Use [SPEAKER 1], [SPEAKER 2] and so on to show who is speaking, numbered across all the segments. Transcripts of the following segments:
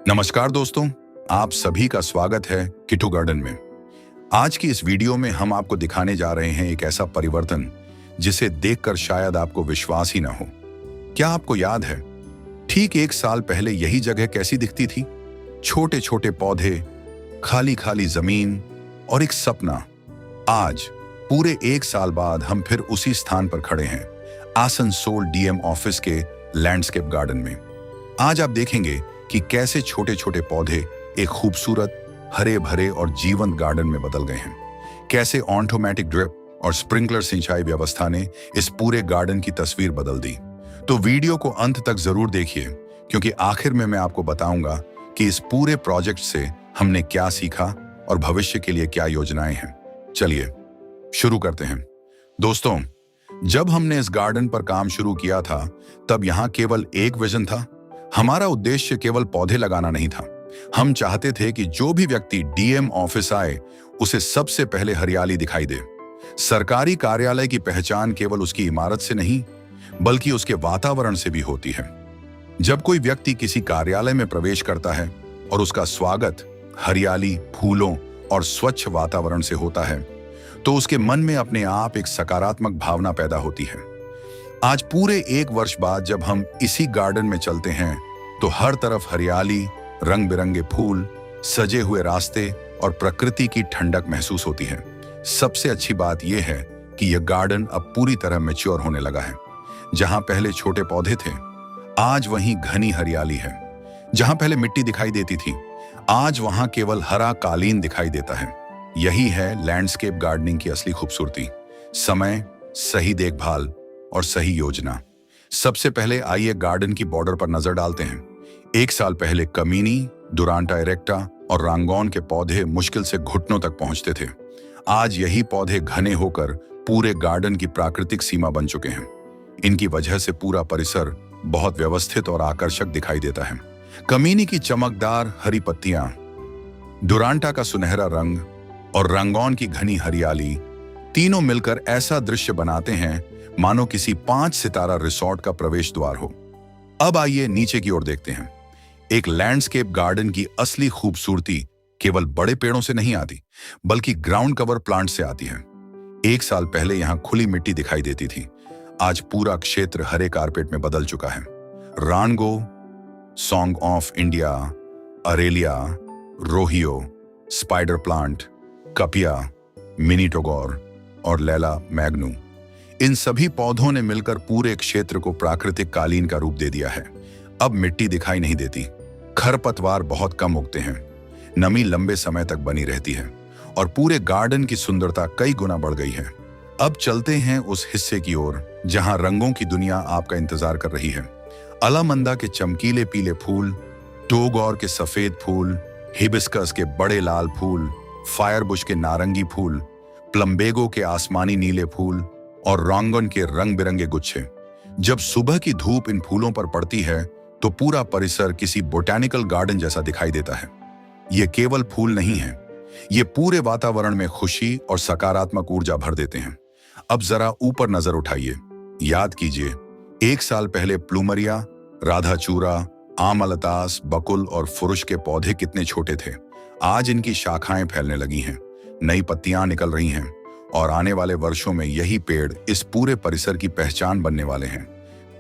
[SPEAKER 1] नमस्कार दोस्तों, आप सभी का स्वागत है किटू गार्डन में। आज की इस वीडियो में हम आपको दिखाने जा रहे हैं एक ऐसा परिवर्तन जिसे देखकर शायद आपको विश्वास ही ना हो। क्या आपको याद है, ठीक 1 साल पहले यही जगह कैसी दिखती थी? छोटे छोटे पौधे, खाली खाली जमीन और एक सपना। आज पूरे 1 साल बाद हम फिर उसी स्थान पर खड़े हैं, आसनसोल डीएम ऑफिस के लैंडस्केप गार्डन में। आज आप देखेंगे कि कैसे छोटे छोटे पौधे एक खूबसूरत, हरे भरे और जीवंत गार्डन में बदल गए हैं। कैसे ऑटोमेटिक ड्रिप और स्प्रिंकलर सिंचाई व्यवस्था ने इस पूरे गार्डन की तस्वीर बदल दी। तो वीडियो को अंत तक जरूर देखिए, क्योंकि आखिर में मैं आपको बताऊंगा कि इस पूरे प्रोजेक्ट से हमने क्या सीखा और भविष्य के लिए क्या योजनाएं हैं। चलिए शुरू करते हैं। दोस्तों, जब हमने इस गार्डन पर काम शुरू किया था, तब यहाँ केवल एक विजन था। हमारा उद्देश्य केवल पौधे लगाना नहीं था। हम चाहते थे कि जो भी व्यक्ति डीएम ऑफिस आए, उसे सबसे पहले हरियाली दिखाई दे। सरकारी कार्यालय की पहचान केवल उसकी इमारत से नहीं, बल्कि उसके वातावरण से भी होती है। जब कोई व्यक्ति किसी कार्यालय में प्रवेश करता है और उसका स्वागत हरियाली, फूलों और स्वच्छ वातावरण से होता है, तो उसके मन में अपने आप एक सकारात्मक भावना पैदा होती है। आज पूरे 1 वर्ष बाद जब हम इसी गार्डन में चलते हैं, तो हर तरफ हरियाली, रंग बिरंगे फूल, सजे हुए रास्ते और प्रकृति की ठंडक महसूस होती है। सबसे अच्छी बात यह है कि यह गार्डन अब पूरी तरह मैच्योर होने लगा है। जहां पहले छोटे पौधे थे, आज वहीं घनी हरियाली है। जहां पहले मिट्टी दिखाई देती थी, आज वहां केवल हरा कालीन दिखाई देता है। यही है लैंडस्केप गार्डनिंग की असली खूबसूरती। समय, सही देखभाल और सही योजना। सबसे पहले आइए गार्डन की बॉर्डर पर नजर डालते हैं। 1 साल पहले कमीनी, डुरांटा इरेक्टा और रांगौन के पौधे मुश्किल से घुटनों तक पहुंचते थे। आज यही पौधे घने होकर पूरे गार्डन की प्राकृतिक सीमा बन चुके हैं। इनकी वजह से पूरा परिसर बहुत व्यवस्थित और आकर्षक दिखाई देता है। कमीनी की चमकदार हरी पत्तियां, डुरांटा का सुनहरा रंग और रांगौन की घनी हरियाली, तीनों मिलकर ऐसा दृश्य बनाते हैं मानो किसी 5 सितारा रिसोर्ट का प्रवेश द्वार हो। अब आइए नीचे की ओर देखते हैं। एक लैंडस्केप गार्डन की असली खूबसूरती केवल बड़े पेड़ों से नहीं आती, बल्कि ग्राउंड कवर प्लांट से आती है। 1 साल पहले यहाँ खुली मिट्टी दिखाई देती थी। आज पूरा क्षेत्र हरे कारपेट में बदल चुका है। रानगो, song of India, aralia, rhoeo, spider plant, कपिया, मिनी टोगोर और लैला मैग्नू, इन सभी पौधों ने मिलकर पूरे क्षेत्र को प्राकृतिक कालीन का रूप दे दिया है। अब मिट्टी दिखाई नहीं देती, खरपतवार बहुत कम उगते हैं, नमी लंबे समय तक बनी रहती है और पूरे गार्डन की सुंदरता कई गुना बढ़ गई है। अब चलते हैं उस हिस्से की ओर जहां रंगों की दुनिया आपका इंतजार कर रही है। अलामंदा के चमकीले पीले फूल, टोगौर के सफेद फूल, हिबिस्कस के बड़े लाल फूल, फायरबुश के नारंगी फूल, प्लम्बेगो के आसमानी नीले फूल और रांगन के रंग बिरंगे गुच्छे। जब सुबह की धूप इन फूलों पर पड़ती है, तो पूरा परिसर किसी बोटैनिकल गार्डन जैसा दिखाई देता है। ये केवल फूल नहीं है, ये पूरे वातावरण में खुशी और सकारात्मक ऊर्जा भर देते हैं। अब जरा ऊपर नजर उठाइए। याद कीजिए, 1 साल पहले प्लूमरिया, राधाचूरा, आमलतास, बकुल और फुरुष के पौधे कितने छोटे थे। आज इनकी शाखाएं फैलने लगी हैं, नई पत्तियां निकल रही हैं और आने वाले वर्षों में यही पेड़ इस पूरे परिसर की पहचान बनने वाले हैं।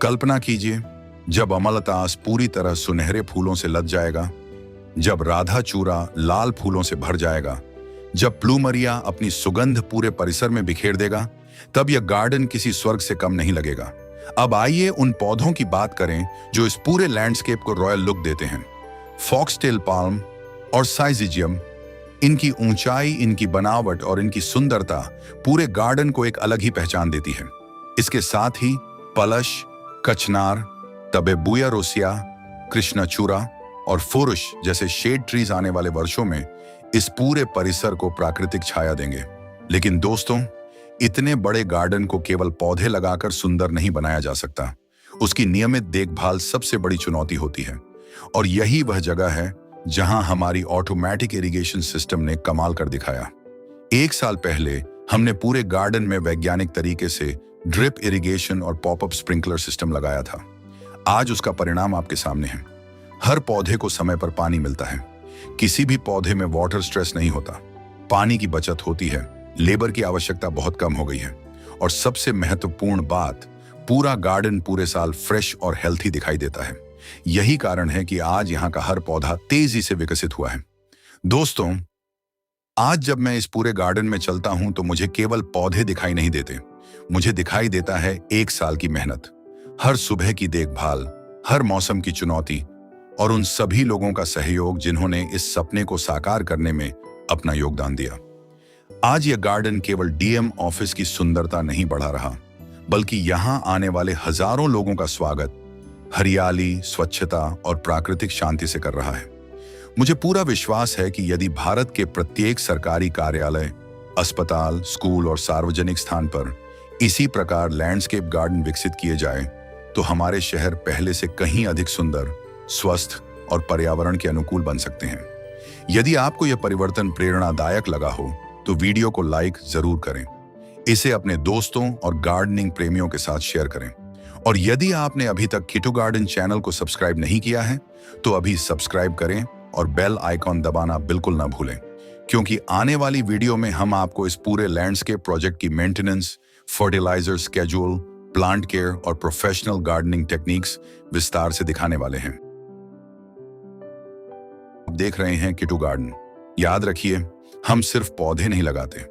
[SPEAKER 1] कल्पना कीजिए, जब अमलतास पूरी तरह सुनहरे फूलों से लद जाएगा, जब राधाचूरा लाल फूलों से भर जाएगा, जब प्लूमरिया अपनी सुगंध पूरे परिसर में बिखेर देगा, तब यह गार्डन किसी स्वर्ग से कम नहीं लगेगा। अब आइए उन पौधों की बात करें जो इस पूरे लैंडस्केप को रॉयल लुक देते हैं। फॉक्सटेल पाल्म और साइजिजियम, इनकी ऊंचाई, इनकी बनावट और इनकी सुंदरता पूरे गार्डन को एक अलग ही पहचान देती है। इसके साथ ही पलश, कचनार, तबेबुया रोसिया, कृष्णचूरा और फुरुष जैसे शेड ट्रीज आने वाले वर्षों में इस पूरे परिसर को प्राकृतिक छाया देंगे। लेकिन दोस्तों, इतने बड़े गार्डन को केवल पौधे लगाकर सुंदर नहीं बनाया जा सकता। उसकी नियमित देखभाल सबसे बड़ी चुनौती होती है, और यही वह जगह है जहां हमारी ऑटोमेटिक इरिगेशन सिस्टम ने कमाल कर दिखाया। 1 साल पहले हमने पूरे गार्डन में वैज्ञानिक तरीके से ड्रिप इरिगेशन और पॉपअप स्प्रिंकलर सिस्टम लगाया था। आज उसका परिणाम आपके सामने है। हर पौधे को समय पर पानी मिलता है। किसी भी पौधे में वाटर स्ट्रेस नहीं होता। पानी की बचत होती है। लेबर की आवश्यकता बहुत कम हो गई है। और सबसे महत्वपूर्ण बात, पूरा गार्डन पूरे साल फ्रेश और हेल्थी दिखाई देता है। यही कारण है कि आज यहाँ का हर पौधा तेजी से विकसित हुआ है। दोस्तों, आज जब मैं इस पूरे गार्डन में चलता हूं तो मुझे केवल पौधे दिखाई नहीं देते। मुझे दिखाई देता है एक साल की मेहनत, हर सुबह की देखभाल, हर मौसम की चुनौती और उन सभी लोगों का सहयोग जिन्होंने इस सपने को साकार करने में अपना योगदान दिया। आज यह गार्डन केवल डीएम ऑफिस की सुंदरता नहीं बढ़ा रहा, बल्कि यहां आने वाले हजारों लोगों का स्वागत हरियाली, स्वच्छता और प्राकृतिक शांति से कर रहा है। मुझे पूरा विश्वास है कि यदि भारत के प्रत्येक सरकारी कार्यालय, अस्पताल, स्कूल और सार्वजनिक स्थान पर इसी प्रकार लैंडस्केप गार्डन विकसित किए जाए तो हमारे शहर पहले से कहीं अधिक सुंदर, स्वस्थ और पर्यावरण के अनुकूल बन सकते हैं। यदि आपको यह परिवर्तन प्रेरणादायक लगा हो तो वीडियो को लाइक जरूर करें, इसे अपने दोस्तों और गार्डनिंग प्रेमियों के साथ शेयर करें। और यदि आपने अभी तक किटू गार्डन चैनल को सब्सक्राइब नहीं किया है तो अभी सब्सक्राइब करें और बेल आइकॉन दबाना बिल्कुल ना भूलें, क्योंकि आने वाली वीडियो में हम आपको इस पूरे लैंडस्केप प्रोजेक्ट की maintenance, fertiliser schedule, plant care और प्रोफेशनल गार्डनिंग टेक्निक्स विस्तार से दिखाने वाले हैं। आप देख रहे हैं किटू गार्डन। याद रखिए, हम सिर्फ पौधे नहीं लगाते,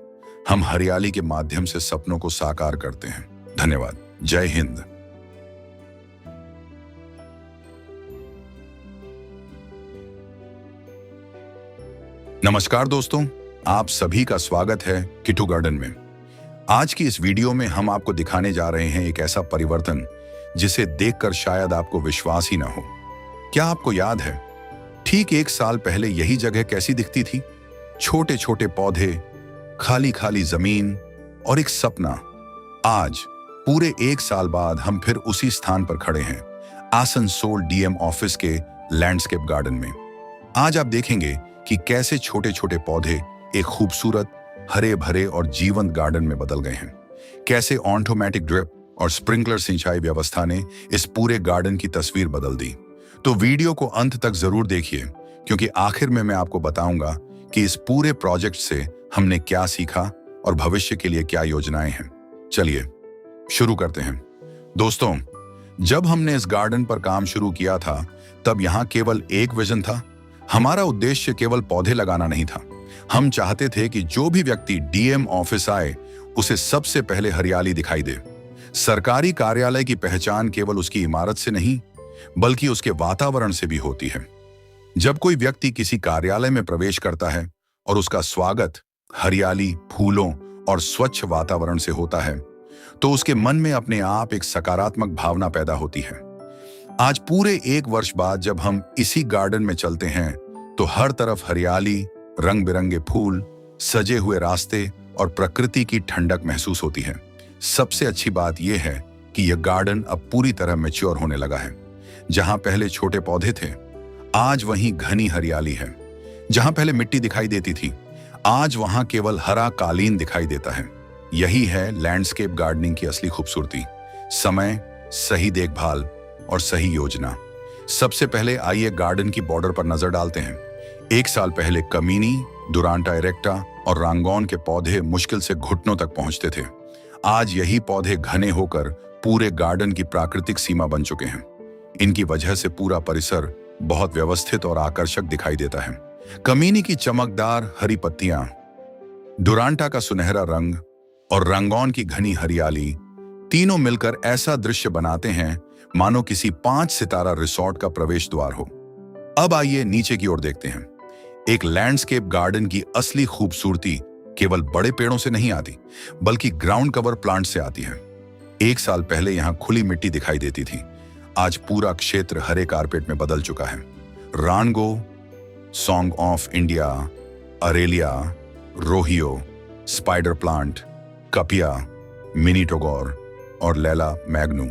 [SPEAKER 1] हम हरियाली के माध्यम से सपनों को साकार करते हैं। धन्यवाद। जय हिंद। नमस्कार दोस्तों, आप सभी का स्वागत है किटू गार्डन में। आज की इस वीडियो में हम आपको दिखाने जा रहे हैं एक ऐसा परिवर्तन जिसे देखकर शायद आपको विश्वास ही ना हो। क्या आपको याद है, ठीक एक साल पहले यही जगह कैसी दिखती थी? छोटे छोटे पौधे, खाली खाली जमीन और एक सपना। आज पूरे एक साल बाद हम फिर उसी स्थान पर खड़े हैं, आसनसोल डीएम ऑफिस के लैंडस्केप गार्डन में। आज आप देखेंगे कि कैसे छोटे छोटे पौधे एक खूबसूरत, हरे भरे और जीवंत गार्डन में बदल गए हैं। कैसे ऑटोमेटिक ड्रिप और स्प्रिंकलर सिंचाई व्यवस्था ने इस पूरे गार्डन की तस्वीर बदल दी। तो वीडियो को अंत तक जरूर देखिए, क्योंकि आखिर में मैं आपको बताऊंगा कि इस पूरे प्रोजेक्ट से हमने क्या सीखा और भविष्य के लिए क्या योजनाएं हैं। चलिए शुरू करते हैं। दोस्तों, जब हमने इस गार्डन पर काम शुरू किया था तब यहाँ केवल एक विजन था। हमारा उद्देश्य केवल पौधे लगाना नहीं था। हम चाहते थे कि जो भी व्यक्ति डीएम ऑफिस आए उसे सबसे पहले हरियाली दिखाई दे। सरकारी कार्यालय की पहचान केवल उसकी इमारत से नहीं, बल्कि उसके वातावरण से भी होती है। जब कोई व्यक्ति किसी कार्यालय में प्रवेश करता है और उसका स्वागत हरियाली, फूलों और स्वच्छ वातावरण से होता है, तो उसके मन में अपने आप एक सकारात्मक भावना पैदा होती है। आज पूरे एक वर्ष बाद जब हम इसी गार्डन में चलते हैं तो हर तरफ हरियाली, रंग बिरंगे फूल, सजे हुए रास्ते और प्रकृति की ठंडक महसूस होती है। सबसे अच्छी बात यह है कि यह गार्डन अब पूरी तरह मैच्योर होने लगा है। जहां पहले छोटे पौधे थे, आज वहीं घनी हरियाली है। जहां पहले मिट्टी दिखाई देती थी, आज वहां केवल हरा कालीन दिखाई देता है। यही है लैंडस्केप गार्डनिंग की असली खूबसूरती। समय, सही देखभाल और सही योजना। सबसे पहले आइए गार्डन की बॉर्डर पर नजर डालते हैं। एक साल पहले कमीनी, डुरांटा इरेक्टा और रांगौन के पौधे मुश्किल से घुटनों तक पहुंचते थे। आज यही पौधे घने होकर पूरे गार्डन की प्राकृतिक सीमा बन चुके हैं। इनकी वजह से पूरा परिसर बहुत व्यवस्थित और आकर्षक दिखाई देता है। कमीनी की चमकदार हरी पत्तियां, डुरांटा का सुनहरा रंग और रांगौन की घनी हरियाली तीनों मिलकर ऐसा दृश्य बनाते हैं मानो किसी 5 सितारा रिसोर्ट का प्रवेश द्वार हो। अब आइए नीचे की ओर देखते हैं। एक लैंडस्केप गार्डन की असली खूबसूरती केवल बड़े पेड़ों से नहीं आती, बल्कि ग्राउंड कवर प्लांट से आती है। एक साल पहले यहाँ खुली मिट्टी दिखाई देती थी, आज पूरा क्षेत्र हरे कारपेट में बदल चुका है। रानगो, song of India, aralia, rhoeo, spider plant, कपिया, मिनी टोगोर और लैला मैग्नू,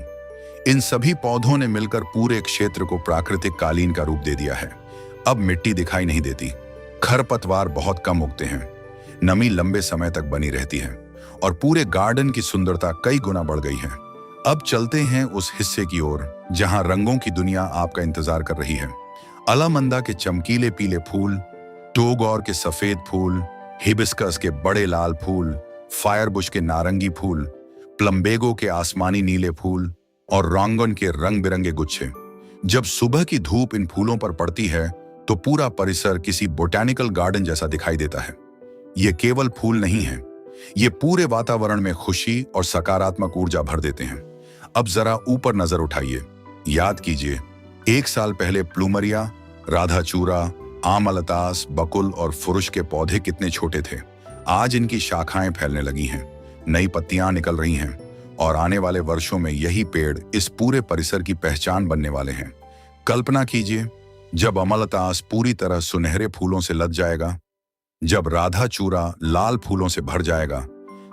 [SPEAKER 1] इन सभी पौधों ने मिलकर पूरे क्षेत्र को प्राकृतिक कालीन का रूप दे दिया है। अब मिट्टी दिखाई नहीं देती, खरपतवार बहुत कम उगते हैं, नमी लंबे समय तक बनी रहती है और पूरे गार्डन की सुंदरता कई गुना बढ़ गई है। अब चलते हैं उस हिस्से की ओर जहां रंगों की दुनिया आपका इंतजार कर रही है। अलामंदा के चमकीले पीले फूल, टोगौर के सफेद फूल, हिबिस्कस के बड़े लाल फूल, फायरबुश के नारंगी फूल, प्लम्बेगो के आसमानी नीले फूल और रोंगन के रंग बिरंगे गुच्छे। जब सुबह की धूप इन फूलों पर पड़ती है तो पूरा परिसर किसी बोटैनिकल गार्डन जैसा दिखाई देता है। ये केवल फूल नहीं है, ये पूरे वातावरण में खुशी और सकारात्मक ऊर्जा भर देते हैं। अब जरा ऊपर नजर उठाइए, याद कीजिए 1 साल पहले प्लूमरिया, राधाचूरा, आमलतास, बकुल और फुरुष के पौधे कितने छोटे थे। आज इनकी शाखाएं फैलने लगी हैं, नई पत्तियां निकल रही हैं और आने वाले वर्षों में यही पेड़ इस पूरे परिसर की पहचान बनने वाले हैं। कल्पना कीजिए, जब अमलतास पूरी तरह सुनहरे फूलों से लद जाएगा, जब राधाचूरा लाल फूलों से भर जाएगा,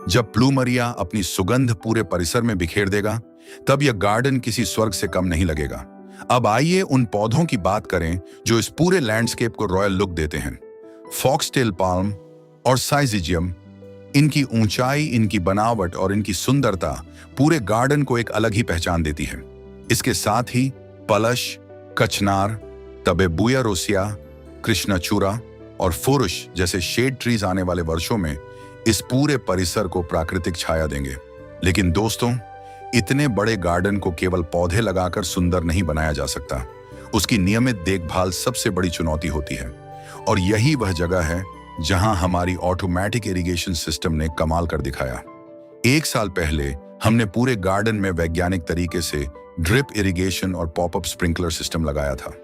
[SPEAKER 1] जब प्लूमरिया अपनी सुगंध पूरे परिसर में बिखेर देगा, तब यह गार्डन किसी स्वर्ग से कम नहीं लगेगा। अब आइए उन पौधों की बात करें जो इस पूरे लैंडस्केप को रॉयल लुक देते हैं। फॉक्सटेल पाल्म और साइजिजियम, इनकी ऊंचाई, इनकी बनावट और इनकी सुंदरता पूरे गार्डन को एक अलग ही पहचान देती है। इसके साथ ही पलश, कचनार, तबेबुया रोसिया, कृष्णचूरा और फुरुष जैसे शेड ट्रीज आने वाले वर्षों में इस पूरे परिसर को प्राकृतिक छाया देंगे। लेकिन दोस्तों, इतने बड़े गार्डन को केवल पौधे लगाकर सुंदर नहीं बनाया जा सकता। उसकी नियमित देखभाल सबसे बड़ी चुनौती होती है और यही वह जगह है जहां हमारी ऑटोमेटिक इरिगेशन सिस्टम ने कमाल कर दिखाया। 1 साल पहले हमने पूरे गार्डन में वैज्ञानिक तरीके से ड्रिप इरिगेशन और पॉपअप स्प्रिंकलर सिस्टम लगाया था।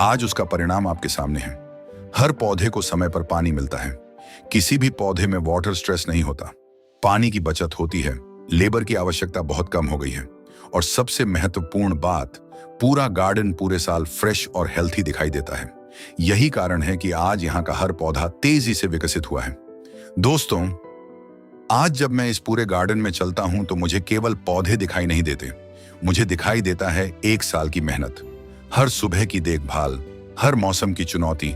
[SPEAKER 1] आज उसका परिणाम आपके सामने है। हर पौधे को समय पर पानी मिलता है, किसी भी पौधे में वाटर स्ट्रेस नहीं होता, पानी की बचत होती है, लेबर की आवश्यकता बहुत कम हो गई है और सबसे महत्वपूर्ण बात, पूरा गार्डन पूरे साल फ्रेश और हेल्थी दिखाई देता है। यही कारण है कि आज यहाँ का हर पौधा तेजी से विकसित हुआ है। दोस्तों, आज जब मैं इस पूरे गार्डन में चलता हूं तो मुझे केवल पौधे दिखाई नहीं देते, मुझे दिखाई देता है 1 साल की मेहनत, हर सुबह की देखभाल, हर मौसम की चुनौती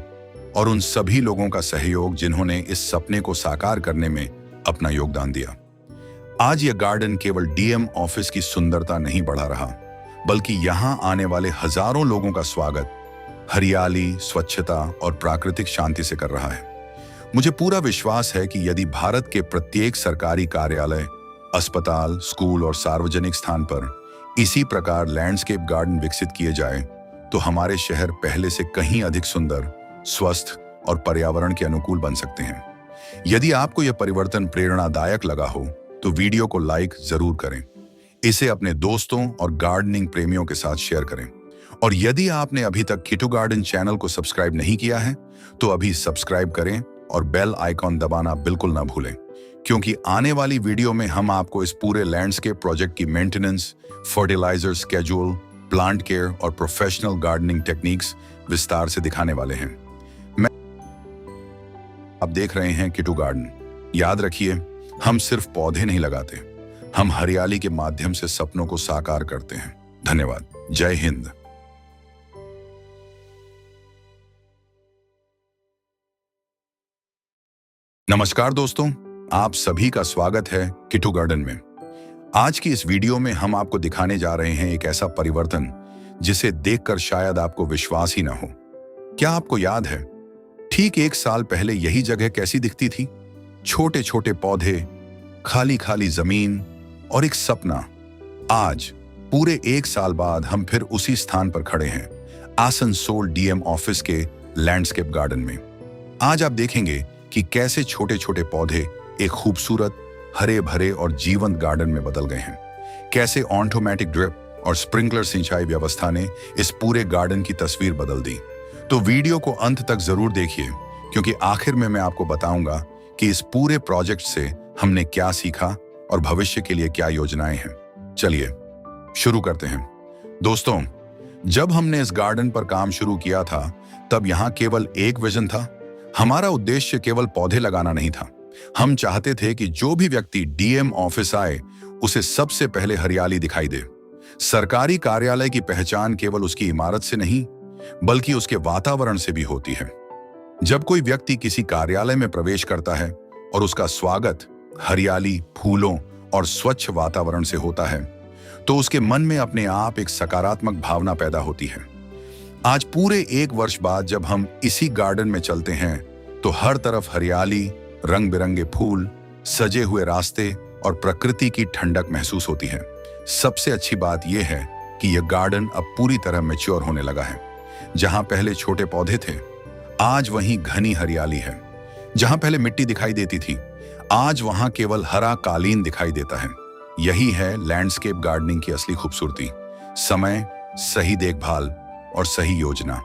[SPEAKER 1] और उन सभी लोगों का सहयोग जिन्होंने इस सपने को साकार करने में अपना योगदान दिया। आज यह गार्डन केवल डीएम ऑफिस की सुंदरता नहीं बढ़ा रहा, बल्कि यहाँ आने वाले हजारों लोगों का स्वागत हरियाली, स्वच्छता और प्राकृतिक शांति से कर रहा है। मुझे पूरा विश्वास है कि यदि भारत के प्रत्येक सरकारी कार्यालय, अस्पताल, स्कूल और सार्वजनिक स्थान पर इसी प्रकार लैंडस्केप गार्डन विकसित किए जाए तो हमारे शहर पहले से कहीं अधिक सुंदर, स्वस्थ और पर्यावरण के अनुकूल बन सकते हैं। यदि आपको यह परिवर्तन प्रेरणादायक लगा हो तो वीडियो को लाइक जरूर करें, इसे अपने दोस्तों और गार्डनिंग प्रेमियों के साथ शेयर करें और यदि आपने अभी तक किटू गार्डन चैनल को सब्सक्राइब नहीं किया है तो अभी सब्सक्राइब करें और बेल आइकॉन दबाना बिल्कुल ना भूलें, क्योंकि आने वाली वीडियो में हम आपको इस पूरे लैंडस्केप प्रोजेक्ट की maintenance, fertiliser schedule, plant care और प्रोफेशनल गार्डनिंग टेक्निक्स विस्तार से दिखाने वाले हैं। आप देख रहे हैं किटू गार्डन। याद रखिए, हम सिर्फ पौधे नहीं लगाते, हम हरियाली के माध्यम से सपनों को साकार करते हैं। धन्यवाद। जय हिंद। नमस्कार दोस्तों, आप सभी का स्वागत है किटू गार्डन में। आज की इस वीडियो में हम आपको दिखाने जा रहे हैं एक ऐसा परिवर्तन जिसे देखकर शायद आपको विश्वास ही ना हो। क्या आपको याद है, ठीक 1 साल पहले यही जगह कैसी दिखती थी? छोटे छोटे पौधे, खाली खाली जमीन और एक सपना। आज पूरे 1 साल बाद हम फिर उसी स्थान पर खड़े हैं, आसनसोल डीएम ऑफिस के लैंडस्केप गार्डन में। आज आप देखेंगे कि कैसे छोटे छोटे पौधे एक खूबसूरत, हरे भरे और जीवंत गार्डन में बदल गए हैं। कैसे ऑटोमेटिक ड्रिप और स्प्रिंकलर सिंचाई व्यवस्था ने इस पूरे गार्डन की तस्वीर बदल दी। तो वीडियो को अंत तक जरूर देखिए, क्योंकि आखिर में मैं आपको बताऊंगा कि इस पूरे प्रोजेक्ट से हमने क्या सीखा और भविष्य के लिए क्या योजनाएं हैं। चलिए शुरू करते हैं। दोस्तों, जब हमने इस गार्डन पर काम शुरू किया था तब यहाँ केवल एक विजन था। हमारा उद्देश्य केवल पौधे लगाना नहीं था, हम चाहते थे कि जो भी व्यक्ति डीएम ऑफिस आए उसे सबसे पहले हरियाली दिखाई दे। सरकारी कार्यालय की पहचान केवल उसकी इमारत से नहीं बल्कि उसके वातावरण से भी होती है। जब कोई व्यक्ति किसी कार्यालय में प्रवेश करता है और उसका स्वागत हरियाली, फूलों और स्वच्छ वातावरण से होता है तो उसके मन में अपने आप एक सकारात्मक भावना पैदा होती है। आज पूरे 1 वर्ष बाद जब हम इसी गार्डन में चलते हैं तो हर तरफ हरियाली, रंग बिरंगे फूल, सजे हुए रास्ते और प्रकृति की ठंडक महसूस होती है। सबसे अच्छी बात यह है कि यह गार्डन अब पूरी तरह मैच्योर होने लगा है। जहां पहले छोटे पौधे थे, आज वहीं घनी हरियाली है। जहां पहले मिट्टी दिखाई देती थी, आज वहां केवल हरा कालीन दिखाई देता है। यही है लैंडस्केप गार्डनिंग की असली खूबसूरती। समय, सही देखभाल और सही योजना।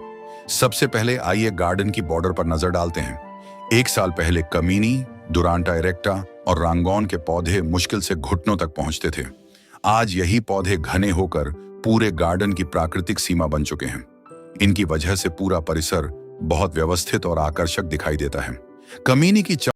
[SPEAKER 1] सबसे पहले आइए गार्डन की बॉर्डर पर नजर डालते हैं। 1 साल पहले कमीनी, डुरांटा इरेक्टा और रांगौन के पौधे मुश्किल से घुटनों तक पहुंचते थे। आज यही पौधे घने होकर पूरे गार्डन की प्राकृतिक सीमा बन चुके हैं। इनकी वजह से पूरा परिसर बहुत व्यवस्थित और आकर्षक दिखाई देता है। कमीनी की